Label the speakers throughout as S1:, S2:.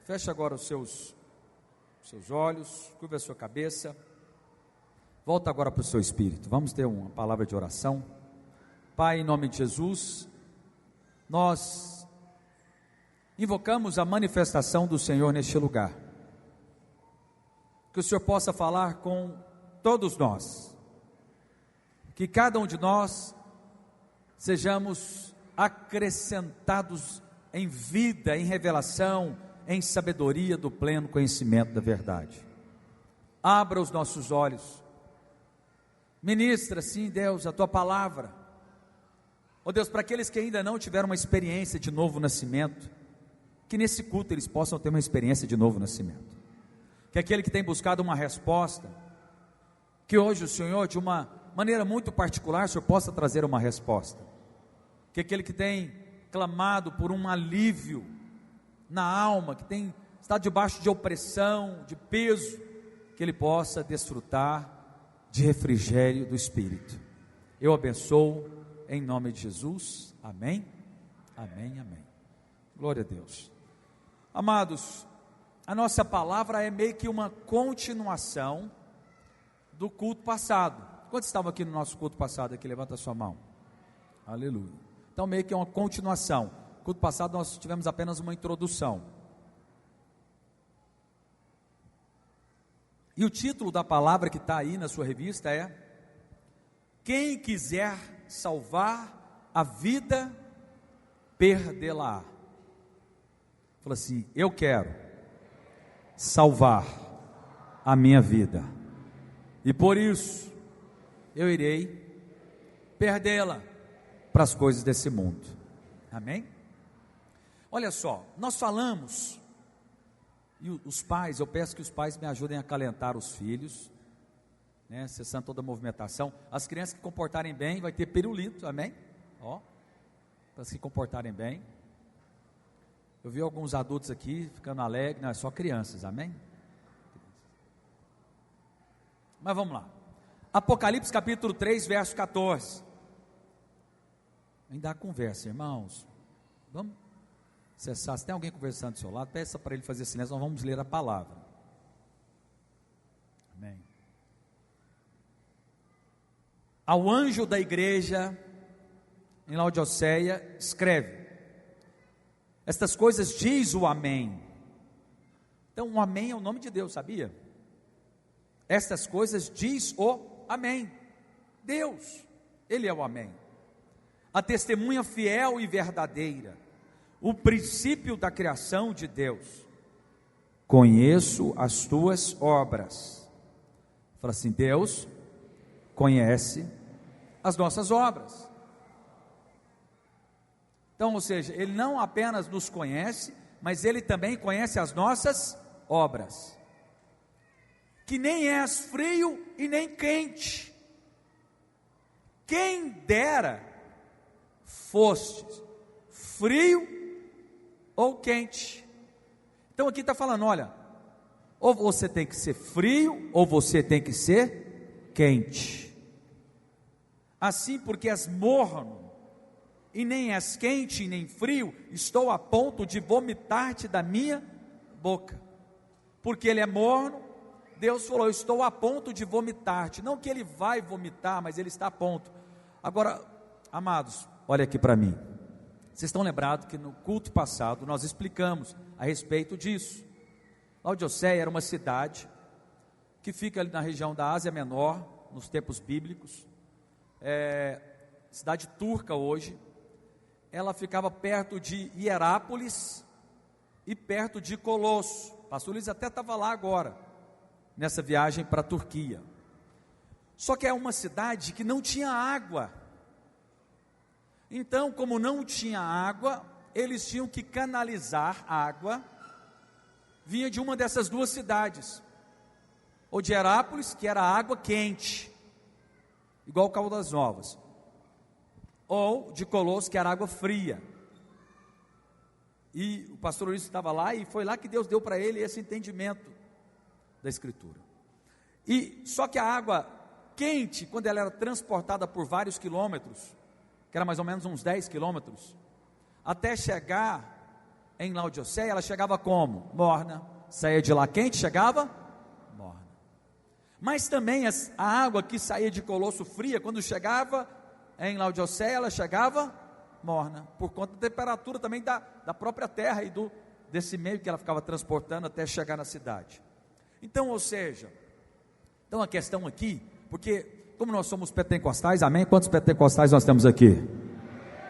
S1: Feche agora os seus olhos, curva a sua cabeça. Volta agora para o seu espírito. Vamos ter uma palavra de oração. Pai, em nome de Jesus, nós invocamos a manifestação do Senhor neste lugar. Que o Senhor possa falar com todos nós. Que cada um de nós sejamos acrescentados em vida, em revelação, em sabedoria do pleno conhecimento da verdade. Abra os nossos olhos. Ministra, sim, Deus, a Tua palavra. Ó Deus, para aqueles que ainda não tiveram uma experiência de novo nascimento, que nesse culto eles possam ter uma experiência de novo nascimento. Que aquele que tem buscado uma resposta, que hoje o Senhor, de uma maneira muito particular, o Senhor possa trazer uma resposta. Que aquele que tem clamado por um alívio na alma, que tem estado debaixo de opressão, de peso, que ele possa desfrutar de refrigério do Espírito. Eu abençoo em nome de Jesus, amém, amém, amém. Glória a Deus. Amados, a nossa palavra é meio que uma continuação do culto passado. Quantos estavam aqui no nosso culto passado? Aqui, levanta a sua mão. Aleluia. Então meio que é uma continuação. No culto passado nós tivemos apenas uma introdução. E o título da palavra que está aí na sua revista é: quem quiser salvar a vida, perdê-la. Fala assim: eu quero salvar a minha vida, e por isso eu irei perdê-la para as coisas desse mundo. Amém? Olha só, nós falamos, e os pais, eu peço que os pais me ajudem a acalentar os filhos, né, cessando toda a movimentação. As crianças que comportarem bem, vai ter pirulito, amém? Ó, para se comportarem bem. Eu vi alguns adultos aqui ficando alegres, não, é só crianças, amém? Mas vamos lá. Apocalipse capítulo 3, verso 14. Ainda há conversa, irmãos. Vamos cessar. Se tem alguém conversando do seu lado, peça para ele fazer silêncio, nós vamos ler a palavra. Amém. Ao anjo da igreja em Laodiceia, escreve: estas coisas diz o Amém. Então o Amém é o nome de Deus, sabia? Estas coisas diz o Amém. Deus, Ele é o Amém. A testemunha fiel e verdadeira, o princípio da criação de Deus. Conheço as tuas obras. Fala assim: Deus conhece as nossas obras. Então, ou seja, Ele não apenas nos conhece, mas Ele também conhece as nossas obras. Que nem és frio e nem quente. Quem dera fostes frio ou quente. Então aqui está falando, olha, ou você tem que ser frio, ou você tem que ser quente. Assim, porque és morno, e nem és quente, nem frio, estou a ponto de vomitar-te da minha boca. Porque ele é morno, Deus falou: eu estou a ponto de vomitar-te. Não que ele vai vomitar, mas ele está a ponto. Agora, amados, olha aqui para mim. Vocês estão lembrados que no culto passado nós explicamos a respeito disso. Laodiceia era uma cidade que fica ali na região da Ásia Menor, nos tempos bíblicos, cidade turca hoje. Ela ficava perto de Hierápolis e perto de Colosso. Pastor Luiz até estava lá agora, nessa viagem para a Turquia. Só que é uma cidade que não tinha água. Então, como não tinha água, eles tinham que canalizar água, vinha de uma dessas duas cidades, ou de Herápolis, que era água quente, igual o Caldas Novas, ou de Colosso, que era água fria. E o pastor Luiz estava lá, e foi lá que Deus deu para ele esse entendimento da Escritura. E só que a água quente, quando ela era transportada por vários quilômetros, que era mais ou menos uns 10 quilômetros, até chegar em Laodiceia, ela chegava como? Morna. Saía de lá quente, chegava morna. Mas também a água que saía de Colosso fria, quando chegava em Laodiceia, ela chegava morna, por conta da temperatura também da própria terra e desse meio que ela ficava transportando até chegar na cidade. Então, ou seja, então a questão aqui, porque como nós somos pentecostais, amém? Quantos pentecostais nós temos aqui?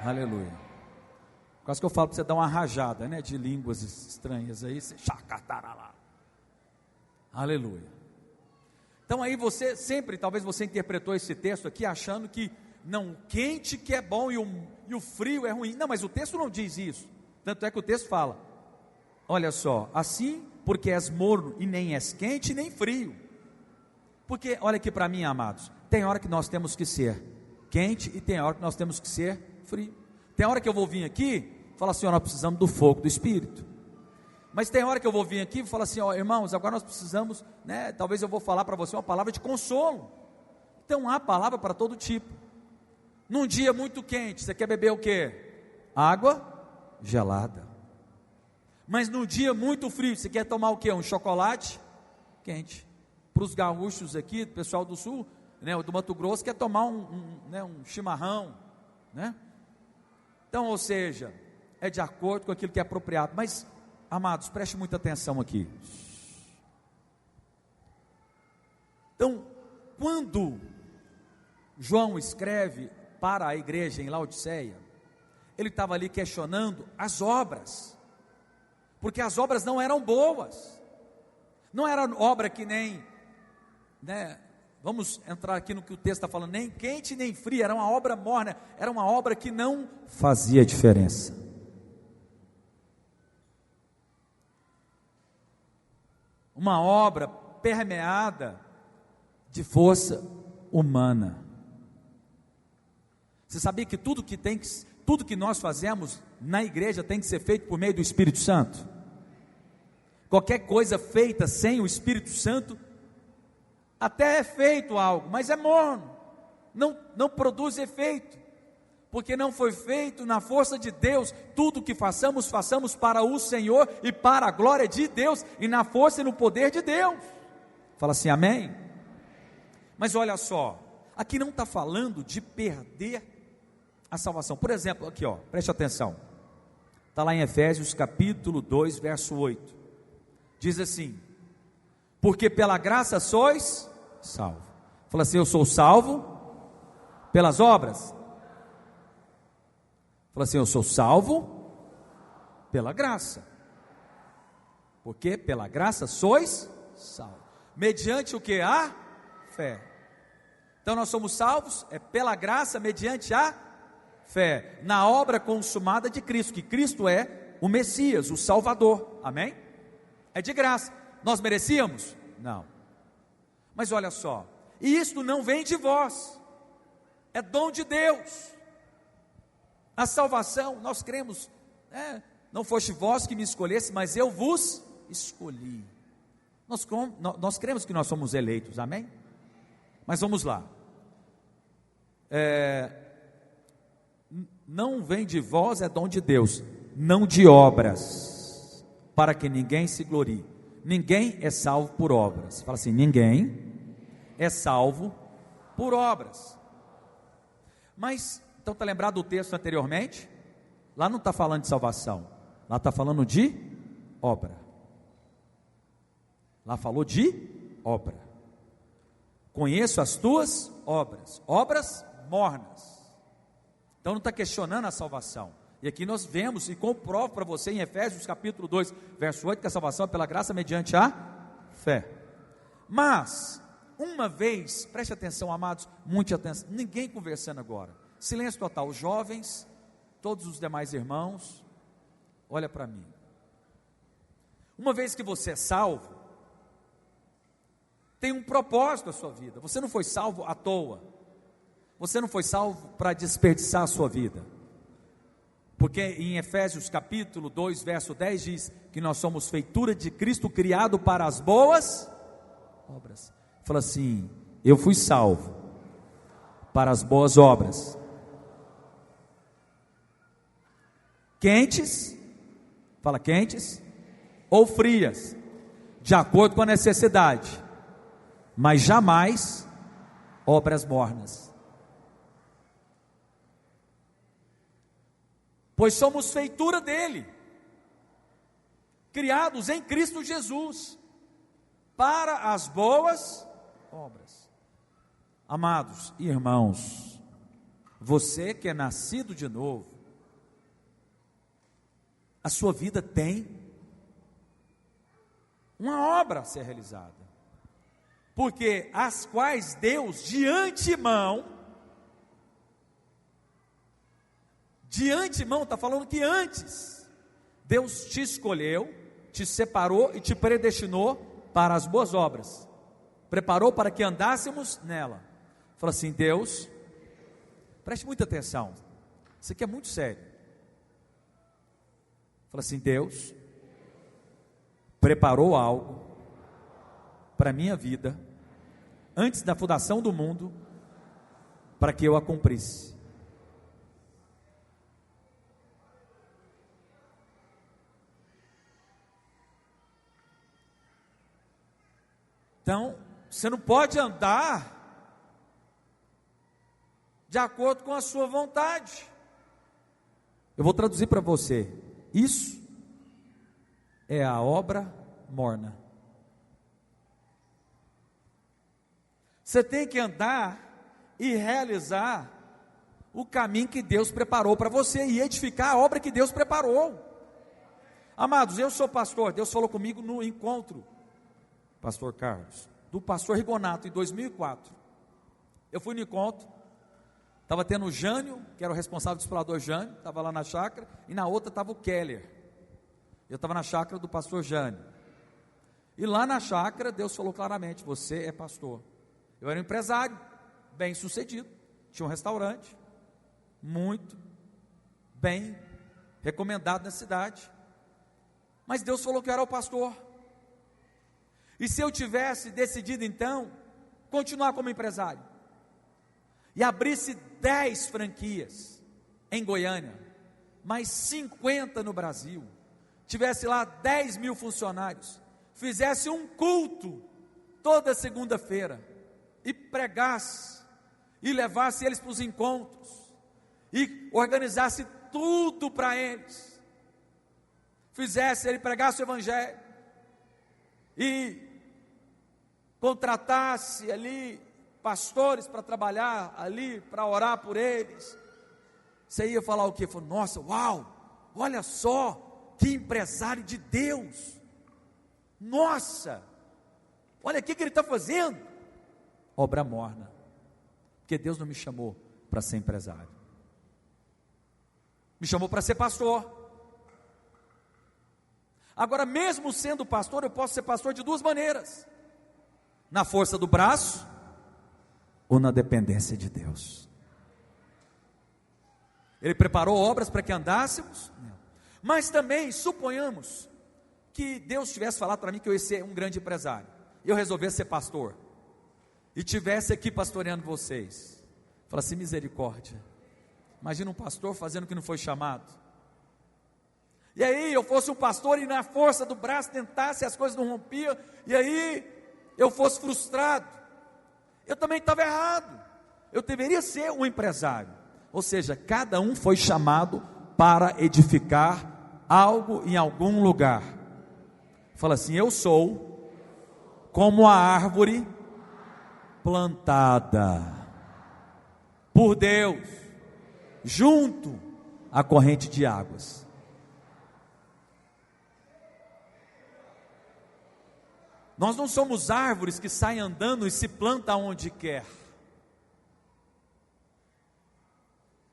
S1: Aleluia. Quase que eu falo para você dar uma rajada, né, de línguas estranhas aí, você chacatará. Aleluia. Então aí você sempre, talvez você interpretou esse texto aqui achando que não, o quente que é bom e o frio é ruim. Não, mas o texto não diz isso. Tanto é que o texto fala, olha só, assim, porque és morno e nem és quente nem frio. Porque, olha aqui para mim, amados, tem hora que nós temos que ser quente e tem hora que nós temos que ser frio. Tem hora que eu vou vir aqui e falar assim, ó, nós precisamos do fogo do Espírito. Mas tem hora que eu vou vir aqui e falar assim, ó, irmãos, agora nós precisamos, né, talvez eu vou falar para você uma palavra de consolo. Então há palavra para todo tipo. Num dia muito quente, você quer beber o quê? Água gelada. Mas num dia muito frio, você quer tomar o quê? Um chocolate quente. Para os gaúchos aqui, pessoal do sul, né, do Mato Grosso, quer tomar um chimarrão, né? Então, ou seja, é de acordo com aquilo que é apropriado. Mas, amados, preste muita atenção aqui. Então, quando João escreve para a igreja em Laodiceia, ele estava ali questionando as obras, porque as obras não eram boas, não era obra que nem, né, vamos entrar aqui no que o texto está falando, nem quente nem fria, era uma obra morna, era uma obra que não fazia diferença. Uma obra permeada de força humana. Você sabia que tudo que nós fazemos na igreja tem que ser feito por meio do Espírito Santo? Qualquer coisa feita sem o Espírito Santo, até é feito algo, mas é morno, não produz efeito, porque não foi feito na força de Deus. Tudo que façamos para o Senhor e para a glória de Deus, e na força e no poder de Deus. Fala assim, amém? Mas olha só, aqui não está falando de perder a salvação. Por exemplo, aqui ó, preste atenção, está lá em Efésios capítulo 2, verso 8, diz assim, porque pela graça sois salvo. Fala assim, eu sou salvo pelas obras. Fala assim, eu sou salvo pela graça. Porque pela graça sois salvos. Mediante o que? A fé. Então nós somos salvos, é pela graça, mediante a fé, na obra consumada de Cristo, que Cristo é o Messias, o Salvador, amém? É de graça. Nós merecíamos? Não. Mas olha só, e isto não vem de vós, é dom de Deus. A salvação, nós cremos, não foste vós que me escolhesse, mas eu vos escolhi. Nós cremos que nós somos eleitos, amém? Mas vamos lá, não vem de vós, é dom de Deus, não de obras, para que ninguém se glorie. Ninguém é salvo por obras. Fala assim, ninguém é salvo por obras. Mas, então está lembrado do texto anteriormente? Lá não está falando de salvação, lá está falando de obra. Lá falou de obra. Conheço as tuas obras, obras mornas. Então não está questionando a salvação. E aqui nós vemos e comprovo para você em Efésios capítulo 2, verso 8, que a salvação é pela graça mediante a fé. Mas, uma vez, preste atenção, amados, muita atenção, ninguém conversando agora, silêncio total, os jovens, todos os demais irmãos, olha para mim. Uma vez que você é salvo, tem um propósito na sua vida. Você não foi salvo à toa, você não foi salvo para desperdiçar a sua vida. Porque em Efésios capítulo 2, verso 10 diz que nós somos feitura de Cristo, criado para as boas obras. Fala assim, eu fui salvo para as boas obras, quentes Fala, quentes ou frias, de acordo com a necessidade, mas jamais obras mornas. Pois somos feitura dele, criados em Cristo Jesus, para as boas obras. Amados irmãos, você que é nascido de novo, a sua vida tem uma obra a ser realizada, porque as quais Deus de antemão, está falando que antes, Deus te escolheu, te separou e te predestinou para as boas obras, preparou para que andássemos nela. Fala assim, Deus, preste muita atenção, isso aqui é muito sério. Fala assim, Deus preparou algo para a minha vida, antes da fundação do mundo, para que eu a cumprisse. Então, você não pode andar de acordo com a sua vontade. Eu vou traduzir para você. Isso é a obra morna. Você tem que andar e realizar o caminho que Deus preparou para você e edificar a obra que Deus preparou. Amados, eu sou pastor, Deus falou comigo no encontro, pastor Carlos, do pastor Rigonato, em 2004. Eu fui no encontro, estava tendo o Jânio, que era o responsável do explorador Jânio, estava lá na chácara, e na outra estava o Keller. Eu estava na chácara do pastor Jânio. E lá na chácara, Deus falou claramente, você é pastor. Eu era um empresário, bem sucedido, tinha um restaurante, muito bem recomendado na cidade. Mas Deus falou que eu era o pastor. E se eu tivesse decidido então, continuar como empresário, e abrisse 10 franquias em Goiânia, mais 50 no Brasil, tivesse lá 10 mil funcionários, fizesse um culto toda segunda-feira, e pregasse, e levasse eles para os encontros, e organizasse tudo para eles, ele pregasse o evangelho, e contratasse ali pastores para trabalhar ali, para orar por eles, você ia falar o quê? Falou, nossa, uau, olha só, que empresário de Deus, nossa, olha o que ele está fazendo, obra morna, porque Deus não me chamou para ser empresário, me chamou para ser pastor. Agora, mesmo sendo pastor, eu posso ser pastor de duas maneiras, na força do braço, ou na dependência de Deus. Ele preparou obras para que andássemos, mas também, suponhamos, que Deus tivesse falado para mim que eu ia ser um grande empresário, e eu resolvesse ser pastor, e tivesse aqui pastoreando vocês, fala assim, misericórdia, imagina um pastor fazendo o que não foi chamado, e aí eu fosse um pastor e na força do braço tentasse, as coisas não rompiam, e aí eu fosse frustrado, eu também estava errado, eu deveria ser um empresário, ou seja, cada um foi chamado para edificar algo em algum lugar. Fala assim, eu sou como a árvore plantada por Deus, junto à corrente de águas. Nós não somos árvores que saem andando e se plantam onde quer.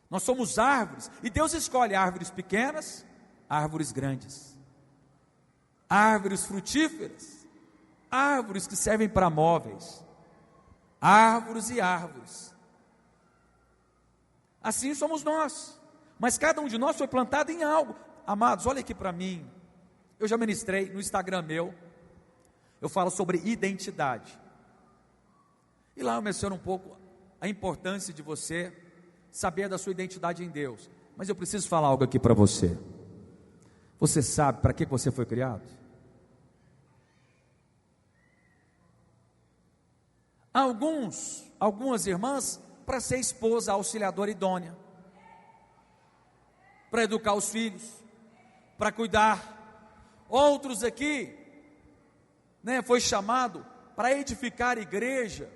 S1: Nós somos árvores, e Deus escolhe árvores pequenas, árvores grandes, árvores frutíferas, árvores que servem para móveis, árvores e árvores. Assim somos nós, mas cada um de nós foi plantado em algo. Amados, olha aqui para mim, eu já ministrei no Instagram meu, eu falo sobre identidade, e lá eu menciono um pouco a importância de você saber da sua identidade em Deus, mas eu preciso falar algo aqui para você. Você sabe para que você foi criado? Algumas irmãs, para ser esposa, auxiliadora idônea, para educar os filhos, para cuidar. Outros aqui, foi chamado para edificar a igreja,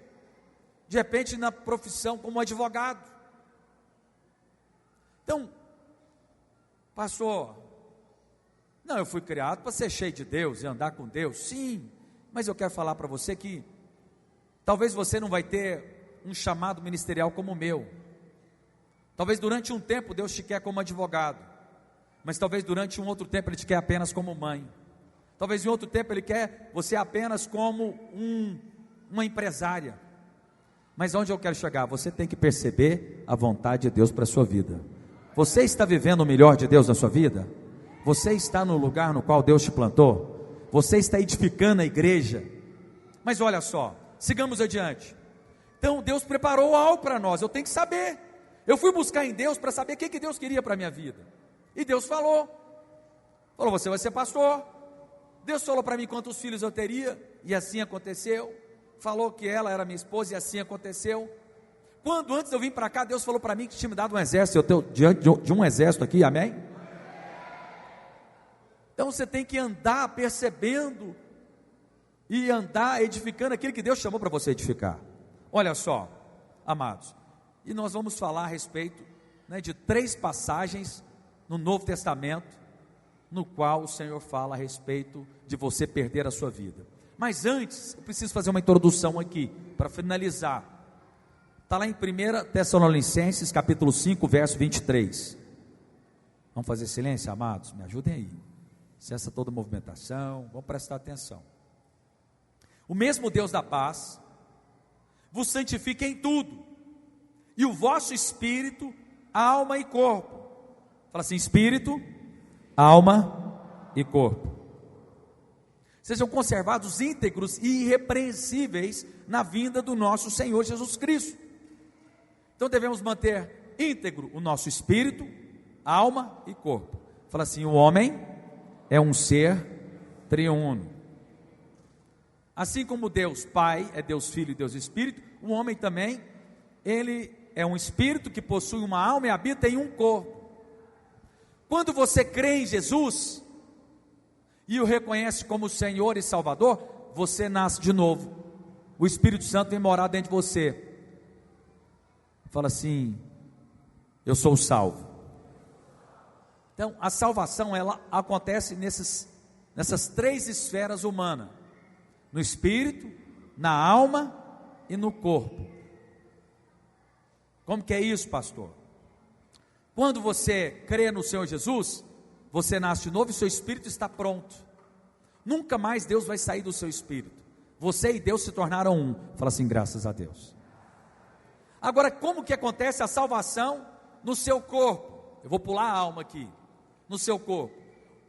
S1: de repente na profissão como advogado. Então, pastor, eu fui criado para ser cheio de Deus e andar com Deus. Sim, mas eu quero falar para você que talvez você não vai ter um chamado ministerial como o meu. Talvez durante um tempo Deus te quer como advogado, mas talvez durante um outro tempo Ele te quer apenas como mãe. Talvez em outro tempo Ele quer você apenas como uma empresária. Mas onde eu quero chegar? Você tem que perceber a vontade de Deus para a sua vida. Você está vivendo o melhor de Deus na sua vida? Você está no lugar no qual Deus te plantou? Você está edificando a igreja? Mas olha só, sigamos adiante. Então Deus preparou algo para nós, eu tenho que saber. Eu fui buscar em Deus para saber o que Deus queria para a minha vida. E Deus falou, você vai ser pastor. Deus falou para mim quantos filhos eu teria, e assim aconteceu. Falou que ela era minha esposa, e assim aconteceu. Quando antes eu vim para cá, Deus falou para mim que tinha me dado um exército. Eu estou diante de um exército aqui, amém? Então você tem que andar percebendo e andar edificando aquilo que Deus chamou para você edificar. Olha só, amados, e nós vamos falar a respeito de 3 passagens no Novo Testamento, no qual o Senhor fala a respeito de você perder a sua vida. Mas antes, eu preciso fazer uma introdução aqui, para finalizar. Está lá em 1 Tessalonicenses, capítulo 5, verso 23. Vamos fazer silêncio, amados? Me ajudem aí. Cessa toda movimentação, vamos prestar atenção. O mesmo Deus da paz vos santifique em tudo, e o vosso espírito, alma e corpo. Fala assim: espírito, alma e corpo sejam conservados íntegros e irrepreensíveis na vinda do nosso Senhor Jesus Cristo. Então devemos manter íntegro o nosso espírito, alma e corpo. Fala assim: o homem é um ser triuno. Assim como Deus Pai é Deus Filho e Deus Espírito, o homem também, ele é um espírito que possui uma alma e habita em um corpo. Quando você crê em Jesus e o reconhece como Senhor e Salvador, você nasce de novo. O Espírito Santo vem morar dentro de você. Fala assim: eu sou salvo. Então a salvação, ela acontece nessas 3 esferas humanas: no espírito, na alma e no corpo. Como que é isso, pastor? Quando você crê no Senhor Jesus, você nasce de novo e seu espírito está pronto. Nunca mais Deus vai sair do seu espírito. Você e Deus se tornaram um. Fala assim: graças a Deus. Agora, como que acontece a salvação no seu corpo? Eu vou pular a alma aqui. No seu corpo.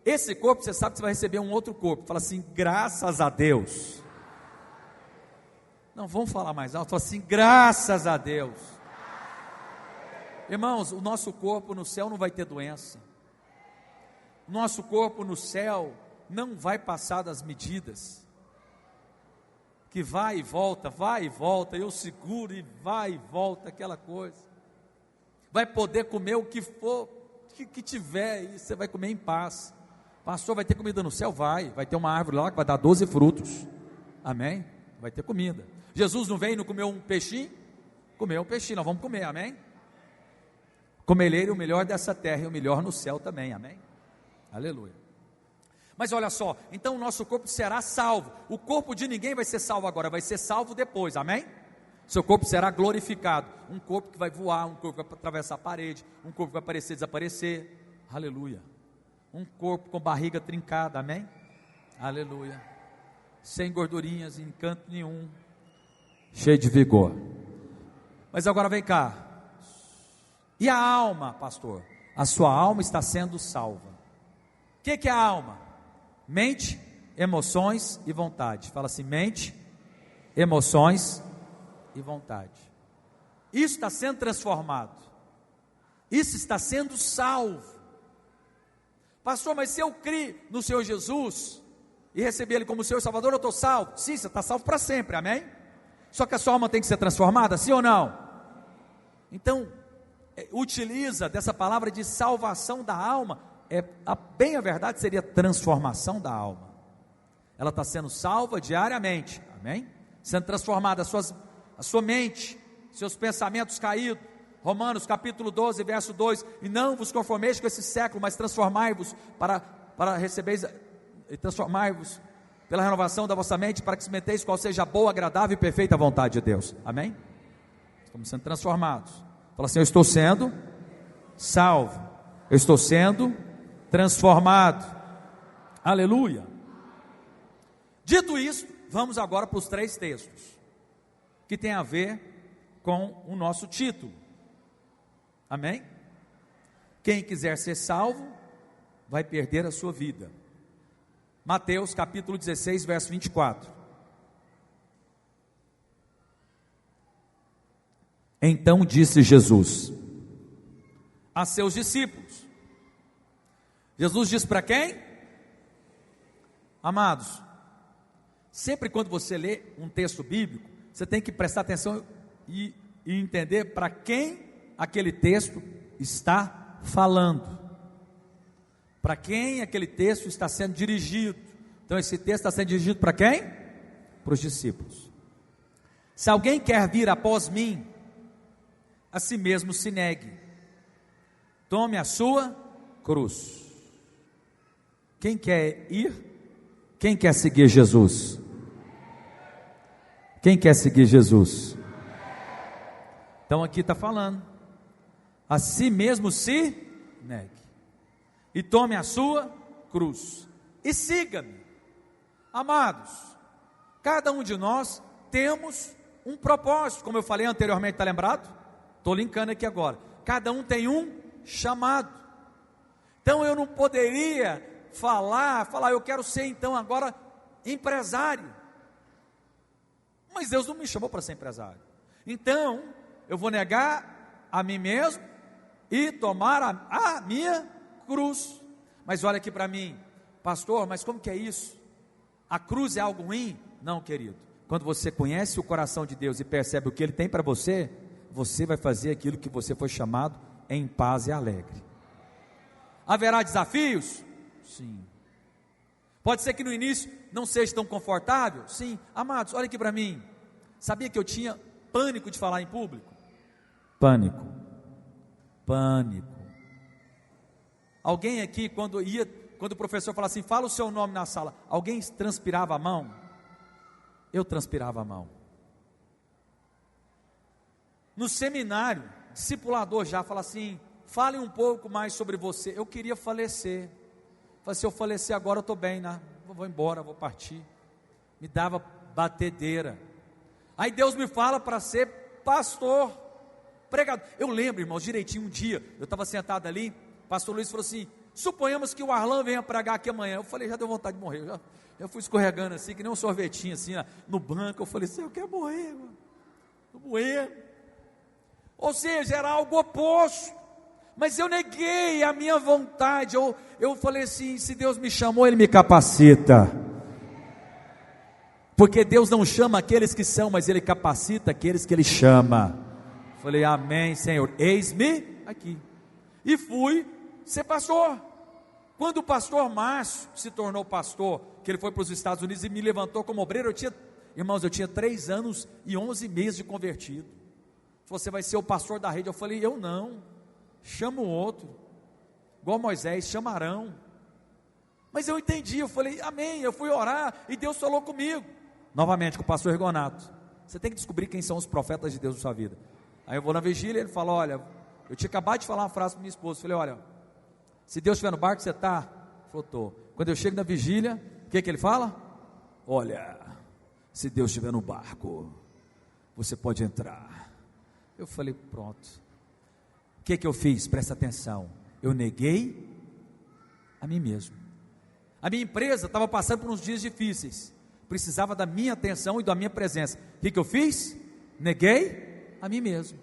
S1: Esse corpo, você sabe que você vai receber um outro corpo. Fala assim: graças a Deus. Não, vamos falar mais alto. Fala assim: graças a Deus. Irmãos, o nosso corpo no céu não vai ter doença. Nosso corpo no céu não vai passar das medidas, que vai e volta, eu seguro e vai e volta, aquela coisa. Vai poder comer o que for, que tiver, e você vai comer em paz. Pastor, vai ter comida no céu? Vai ter uma árvore lá que vai dar 12 frutos, amém? Vai ter comida. Jesus não veio e não comeu um peixinho? Comeu um peixinho, nós vamos comer, amém? Comerei o melhor dessa terra e o melhor no céu também, amém? Aleluia. Mas olha só, então o nosso corpo será salvo. O corpo de ninguém vai ser salvo agora, vai ser salvo depois, amém? Seu corpo será glorificado. Um corpo que vai voar, um corpo que vai atravessar a parede, um corpo que vai aparecer, desaparecer, aleluia. Um corpo com barriga trincada, amém? Aleluia. Sem gordurinhas em canto nenhum, cheio de vigor. Mas agora vem cá. E a alma, pastor? A sua alma está sendo salva. O que é a alma? Mente, emoções e vontade. Fala assim: mente, emoções e vontade. Isso está sendo transformado. Isso está sendo salvo. Pastor, mas se eu criar no Senhor Jesus e receber Ele como Senhor e Salvador, eu estou salvo. Sim, você está salvo para sempre, amém? Só que a sua alma tem que ser transformada, sim ou não? Então, utiliza dessa palavra de salvação da alma, bem a verdade seria transformação da alma. Ela está sendo salva diariamente, amém? Sendo transformada a sua mente, seus pensamentos caídos. Romanos capítulo 12, verso 2, e não vos conformeis com esse século, mas transformai-vos para recebeis, e transformai-vos pela renovação da vossa mente, para que experimenteis qual seja a boa, agradável e perfeita vontade de Deus, amém? Estamos sendo transformados. Fala assim: eu estou sendo salvo, eu estou sendo transformado, aleluia. Dito isso, vamos agora para os 3 textos, que tem a ver com o nosso título, amém? Quem quiser ser salvo, vai perder a sua vida. Mateus capítulo 16, verso 24. Então disse Jesus a seus discípulos. Jesus diz para quem? Amados, sempre quando você lê um texto bíblico, você tem que prestar atenção e entender para quem aquele texto está falando, para quem aquele texto está sendo dirigido. Então esse texto está sendo dirigido para quem? Para os discípulos. Se alguém quer vir após mim, a si mesmo se negue, tome a sua cruz. Quem quer ir? Quem quer seguir Jesus? Quem quer seguir Jesus? Então aqui está falando, a si mesmo se negue, e tome a sua cruz, e siga-me. Amados, cada um de nós temos um propósito, como eu falei anteriormente, está lembrado? Estou linkando aqui agora. Cada um tem um chamado. Então eu não poderia falar, eu quero ser então agora empresário. Mas Deus não me chamou para ser empresário. Então eu vou negar a mim mesmo e tomar a minha cruz. Mas olha aqui para mim, pastor, mas como que é isso? A cruz é algo ruim? Não, querido. Quando você conhece o coração de Deus e percebe o que Ele tem para você, você vai fazer aquilo que você foi chamado em paz e alegre. Haverá desafios? Sim. Pode ser que no início não seja tão confortável? Sim. Amados, olha aqui para mim. Sabia que eu tinha pânico de falar em público? Pânico. Alguém aqui, quando o professor falava assim, fala o seu nome na sala, alguém transpirava a mão? Eu transpirava a mão. No seminário, discipulador já fala assim, fale um pouco mais sobre você. Eu queria falecer. Falei, se eu falecer agora eu estou bem, né? Vou embora, vou partir. Me dava batedeira. Aí Deus me fala para ser pastor, pregador. Eu lembro, irmãos, direitinho, um dia, eu estava sentado ali, pastor Luiz falou assim, suponhamos que o Arlan venha pregar aqui amanhã. Eu falei, já deu vontade de morrer. Eu fui escorregando assim, que nem um sorvetinho assim, no banco. Eu falei assim, eu quero morrer, mano. Vou morrer. Ou seja, era algo oposto, mas eu neguei a minha vontade. Eu falei assim, se Deus me chamou, Ele me capacita, porque Deus não chama aqueles que são, mas Ele capacita aqueles que Ele chama. Falei, amém, Senhor, eis-me aqui, e fui ser pastor. Quando o pastor Márcio se tornou pastor, que ele foi para os Estados Unidos e me levantou como obreiro, eu tinha 3 anos e 11 meses de convertido. Você vai ser o pastor da rede. Eu falei, eu não, chama o outro, igual Moisés, chama Arão. Mas eu entendi, eu falei, amém. Eu fui orar e Deus falou comigo, novamente com o pastor Rigonato. Você tem que descobrir quem são os profetas de Deus na sua vida. Aí eu vou na vigília, ele fala, olha, eu tinha acabado de falar uma frase para minha esposa. Eu falei, olha, se Deus estiver no barco, você está? Ele falou, estou. Quando eu chego na vigília, o que ele fala? Olha, se Deus estiver no barco, você pode entrar. Eu falei, pronto. O que eu fiz? Presta atenção. Eu neguei a mim mesmo. A minha empresa estava passando por uns dias difíceis, precisava da minha atenção e da minha presença. O que eu fiz? Neguei a mim mesmo.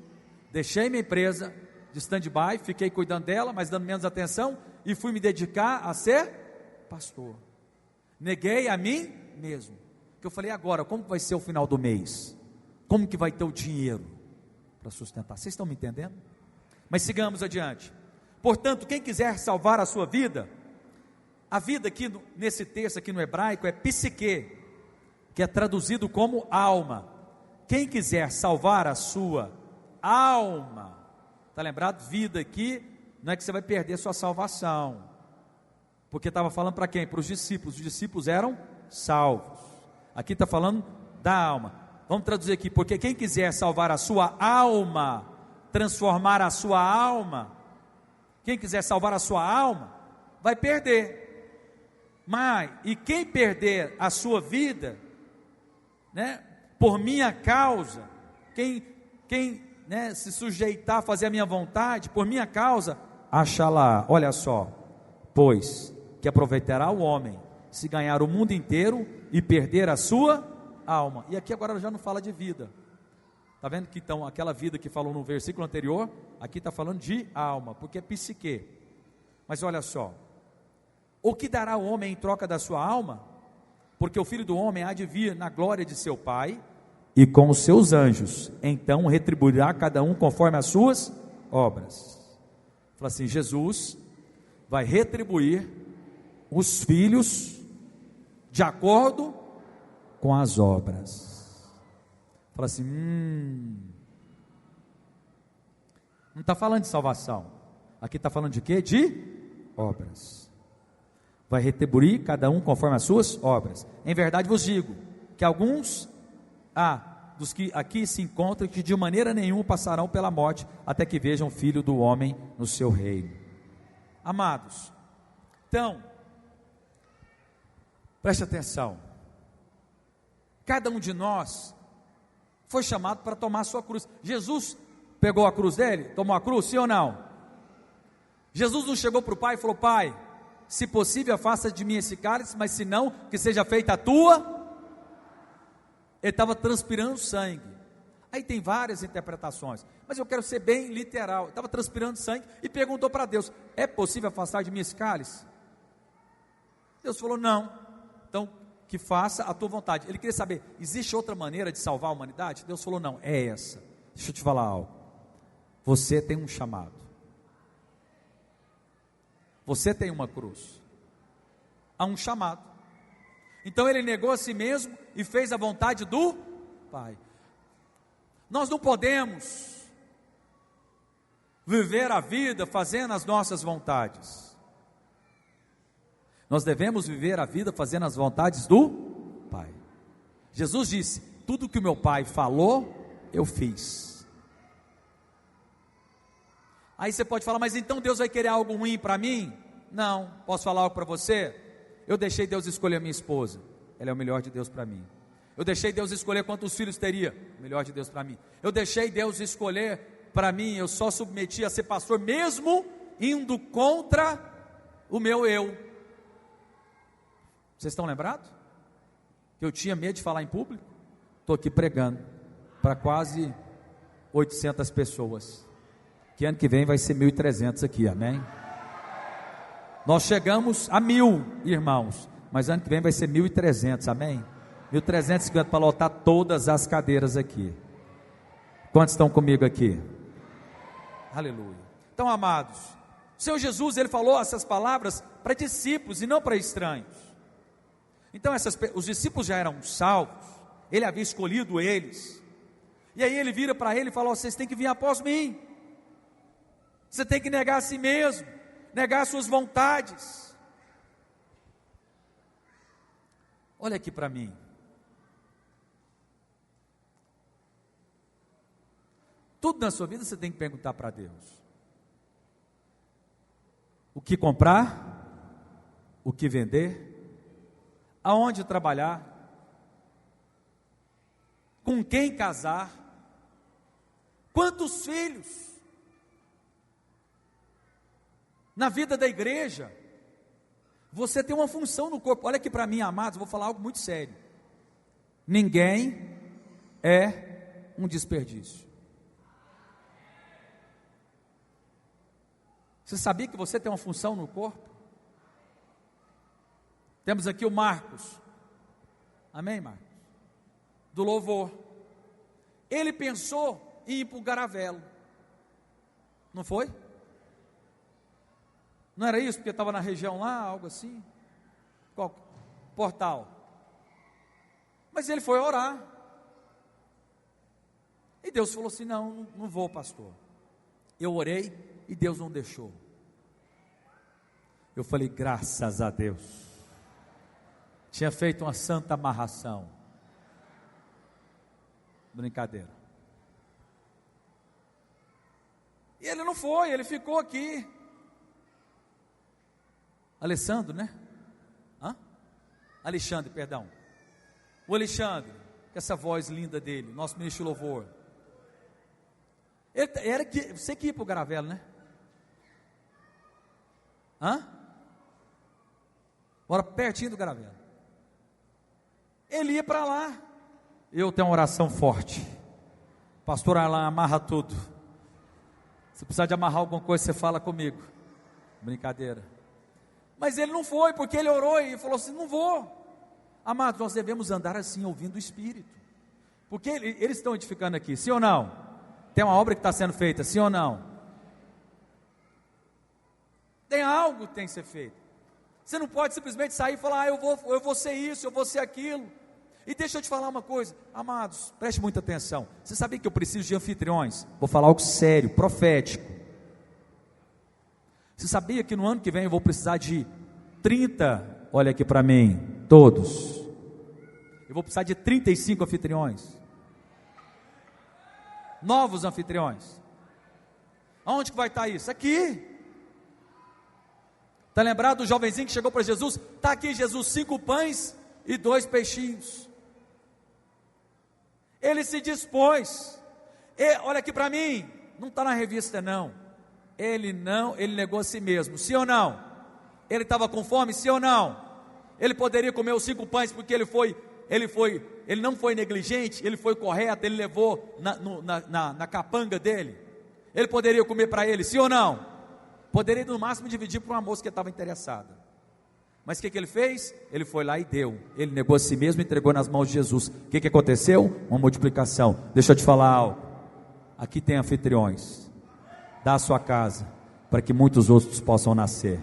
S1: Deixei minha empresa de stand-by, fiquei cuidando dela, mas dando menos atenção, e fui me dedicar a ser pastor. Neguei a mim mesmo. Que eu falei, agora, como vai ser o final do mês? Como que vai ter o dinheiro para sustentar? Vocês estão me entendendo? Mas sigamos adiante. Portanto, quem quiser salvar a sua vida, a vida aqui nesse texto aqui no hebraico é psique, que é traduzido como alma. Quem quiser salvar a sua alma, está lembrado? Vida aqui, não é que você vai perder sua salvação, porque estava falando para quem? Para os discípulos eram salvos, aqui está falando da alma. Vamos traduzir aqui, porque quem quiser salvar a sua alma, transformar a sua alma, quem quiser salvar a sua alma, vai perder, mas, e quem perder a sua vida, né, por minha causa, quem se sujeitar a fazer a minha vontade, por minha causa, achará, olha só, pois que aproveitará o homem, se ganhar o mundo inteiro e perder a sua alma. E aqui agora já não fala de vida, está vendo que então aquela vida que falou no versículo anterior, aqui está falando de alma, porque é psique. Mas olha só, o que dará o homem em troca da sua alma? Porque o Filho do Homem há de vir na glória de seu Pai, e com os seus anjos, então retribuirá cada um conforme as suas obras. Fala assim, Jesus vai retribuir os filhos de acordo com as obras. Fala assim, não está falando de salvação, aqui está falando de quê? De obras. Vai retribuir cada um conforme as suas obras. Em verdade vos digo, que alguns dos que aqui se encontram, que de maneira nenhuma passarão pela morte, até que vejam o Filho do Homem no seu reino. Amados, então, preste atenção, cada um de nós foi chamado para tomar a sua cruz. Jesus pegou a cruz dele, tomou a cruz, sim ou não? Jesus não chegou para o Pai e falou, Pai, se possível afasta de mim esse cálice, mas se não, que seja feita a tua. Ele estava transpirando sangue. Aí tem várias interpretações, mas eu quero ser bem literal. Ele estava transpirando sangue e perguntou para Deus, é possível afastar de mim esse cálice? Deus falou, não. Então, que faça a tua vontade. Ele queria saber, existe outra maneira de salvar a humanidade? Deus falou, não, é essa. Deixa eu te falar algo. Você tem um chamado. Você tem uma cruz. Há um chamado. Então ele negou a si mesmo e fez a vontade do Pai. Nós não podemos viver a vida fazendo as nossas vontades. Nós devemos viver a vida fazendo as vontades do Pai. Jesus disse, tudo que o meu Pai falou, eu fiz. Aí você pode falar, mas então Deus vai querer algo ruim para mim? Não, posso falar algo para você? Eu deixei Deus escolher a minha esposa, ela é o melhor de Deus para mim. Eu deixei Deus escolher quantos filhos teria, o melhor de Deus para mim. Eu deixei Deus escolher para mim, eu só submeti a ser pastor, mesmo indo contra o meu eu. Vocês estão lembrados? Que eu tinha medo de falar em público? Estou aqui pregando para quase 800 pessoas, que ano que vem vai ser 1.300 aqui, amém? Nós chegamos a 1.000 irmãos, mas ano que vem vai ser 1.300, amém? 1.350 para lotar todas as cadeiras aqui. Quantos estão comigo aqui? Aleluia. Então, amados, o Senhor Jesus, Ele falou essas palavras para discípulos e não para estranhos. Então, os discípulos já eram salvos, Ele havia escolhido eles, e aí Ele vira para ele e fala, vocês têm que vir após mim, você tem que negar a si mesmo, negar suas vontades. Olha aqui para mim. Tudo na sua vida você tem que perguntar para Deus. O que comprar, o que vender, aonde trabalhar, com quem casar, quantos filhos. Na vida da igreja, você tem uma função no corpo. Olha aqui para mim, amados, vou falar algo muito sério. Ninguém é um desperdício. Você sabia que você tem uma função no corpo? Temos aqui o Marcos. Amém, Marcos? Do louvor. Ele pensou em ir para o Garavelo. Não foi? Não era isso? Porque estava na região lá, algo assim? Qual? Portal. Mas ele foi orar. E Deus falou assim: não vou, pastor. Eu orei e Deus não deixou. Eu falei: graças a Deus. Tinha feito uma santa amarração. Brincadeira. E ele não foi, ele ficou aqui. Alessandro, né? Alexandre, perdão. O Alexandre, com essa voz linda dele, nosso ministro de louvor. Você que ia para o Garavelo, né? Mora pertinho do Garavelo. Ele ia para lá. Eu tenho uma oração forte. Pastor Arlan, amarra tudo. Se precisar de amarrar alguma coisa, você fala comigo. Brincadeira. Mas ele não foi, porque ele orou e falou assim: não vou. Amados, nós devemos andar assim, ouvindo o Espírito. Porque eles estão edificando aqui, sim ou não? Tem uma obra que está sendo feita, sim ou não? Tem algo que tem que ser feito. Você não pode simplesmente sair e falar: eu vou ser isso, eu vou ser aquilo. E deixa eu te falar uma coisa, amados, preste muita atenção. Você sabia que eu preciso de anfitriões? Vou falar algo sério, profético. Você sabia que no ano que vem eu vou precisar de 30, olha aqui para mim, todos. Eu vou precisar de 35 anfitriões. Novos anfitriões. Aonde que vai estar isso? Aqui. Está lembrado do jovenzinho que chegou para Jesus? Está aqui, Jesus, 5 pães e 2 peixinhos. Ele se dispôs. Olha aqui para mim. Não está na revista não. Ele negou a si mesmo, sim ou não? Ele estava com fome, sim ou não? Ele poderia comer os 5 pães porque ele não foi negligente, ele foi correto, ele levou na capanga dele. Ele poderia comer para ele, sim ou não? Poderia no máximo dividir para uma moça que estava interessada. Mas o que ele fez? Ele foi lá e deu. Ele negou a si mesmo e entregou nas mãos de Jesus. O que aconteceu? Uma multiplicação. Deixa eu te falar algo. Aqui tem anfitriões. Dá a sua casa, para que muitos outros possam nascer.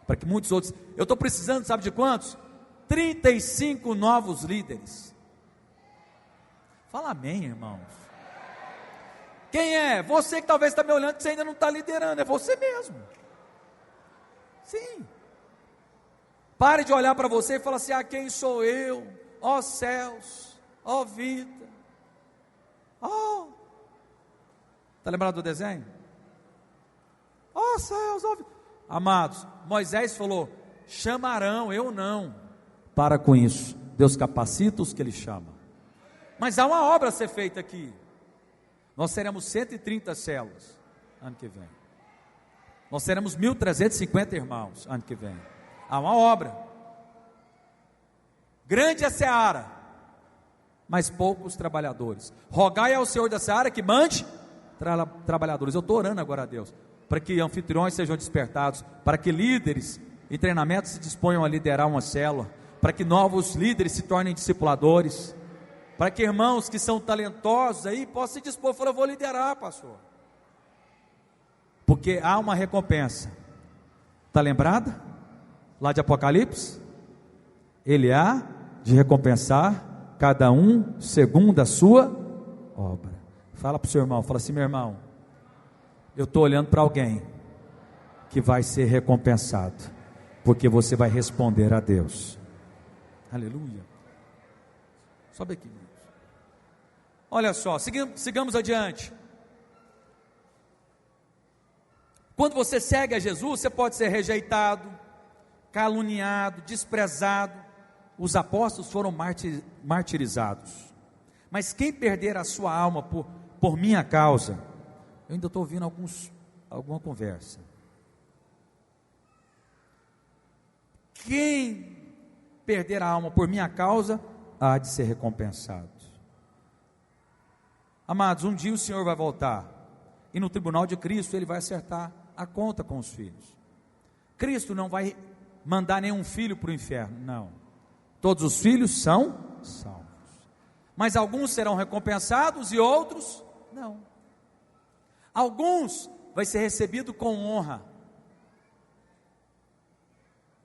S1: Para que muitos outros. Eu estou precisando, sabe de quantos? 35 novos líderes. Fala amém, irmãos. Quem é? Você que talvez está me olhando, que você ainda não está liderando. É você mesmo. Sim. Pare de olhar para você e falar assim: quem sou eu? Ó céus, ó vida. Está lembrado do desenho? Ó céus, ó vida. Amados, Moisés falou: chamarão, eu não. Para com isso. Deus capacita os que Ele chama. Mas há uma obra a ser feita aqui. Nós seremos 130 células ano que vem. Nós seremos 1.350 irmãos ano que vem. Há uma obra. Grande é a seara, mas poucos trabalhadores. Rogai ao Senhor da seara que mande trabalhadores. Eu estou orando agora a Deus, para que anfitriões sejam despertados, para que líderes em treinamento se disponham a liderar uma célula, para que novos líderes se tornem discipuladores, para que irmãos que são talentosos aí possam se dispor. Falar: eu vou liderar, pastor. Porque há uma recompensa. Está lembrada? Lá de Apocalipse, Ele há de recompensar cada um segundo a sua obra. Fala para o seu irmão, fala assim: meu irmão, eu estou olhando para alguém que vai ser recompensado, porque você vai responder a Deus. Aleluia. Sobe aqui. Olha só, sigamos adiante. Quando você segue a Jesus, você pode ser rejeitado, caluniado, desprezado. Os apóstolos foram martirizados. Mas quem perder a sua alma por minha causa, eu ainda estou ouvindo alguma conversa. Quem perder a alma por minha causa, há de ser recompensado. Amados, um dia o Senhor vai voltar, e no tribunal de Cristo Ele vai acertar a conta com os filhos. Cristo não vai mandar nenhum filho para o inferno, não. Todos os filhos são salvos. Mas alguns serão recompensados e outros não. Alguns vai ser recebido com honra.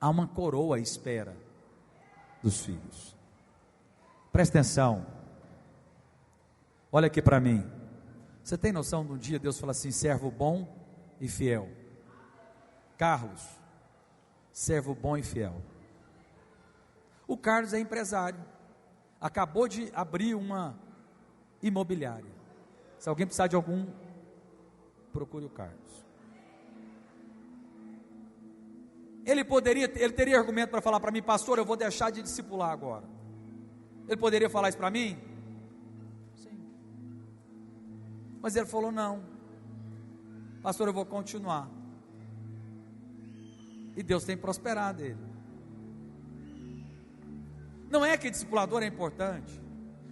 S1: Há uma coroa à espera dos filhos. Presta atenção. Olha aqui para mim. Você tem noção de um dia Deus fala assim: servo bom e fiel? Carlos, servo bom e fiel. O Carlos é empresário, acabou de abrir uma imobiliária. Se alguém precisar de algum, procure o Carlos. Ele teria argumento para falar para mim: pastor, eu vou deixar de discipular agora. Ele poderia falar isso para mim? Sim. Mas ele falou: não, pastor, eu vou continuar. E Deus tem prosperado ele. Não é que discipulador é importante,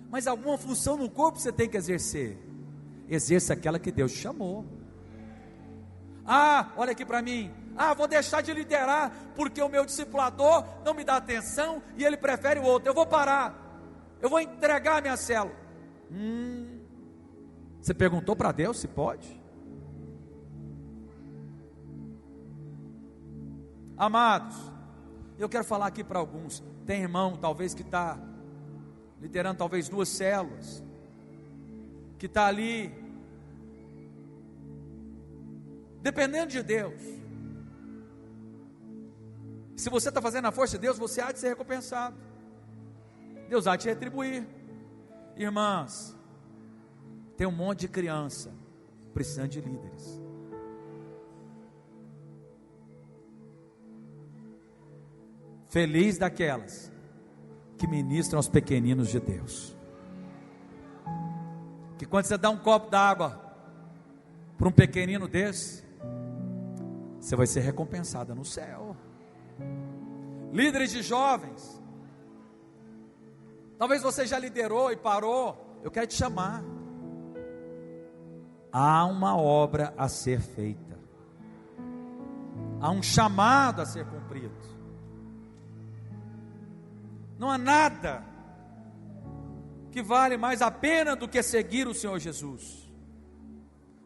S1: mas alguma função no corpo você tem que exercer. Exerça aquela que Deus te chamou. Ah, olha aqui para mim. Ah, vou deixar de liderar porque o meu discipulador não me dá atenção e ele prefere o outro. Eu vou parar. Eu vou entregar a minha célula. Você perguntou para Deus se pode? Amados, eu quero falar aqui para alguns. Tem irmão talvez que está liderando talvez 2 células, que está ali dependendo de Deus. Se você está fazendo a força de Deus, você há de ser recompensado. Deus há de te retribuir. Irmãs, tem um monte de criança precisando de líderes. Feliz daquelas que ministram aos pequeninos de Deus. Que quando você dá um copo d'água para um pequenino desse, você vai ser recompensada no céu. Líderes de jovens, talvez você já liderou e parou. Eu quero te chamar. Há uma obra a ser feita. Há um chamado a ser cumprido. Não há nada que vale mais a pena do que seguir o Senhor Jesus.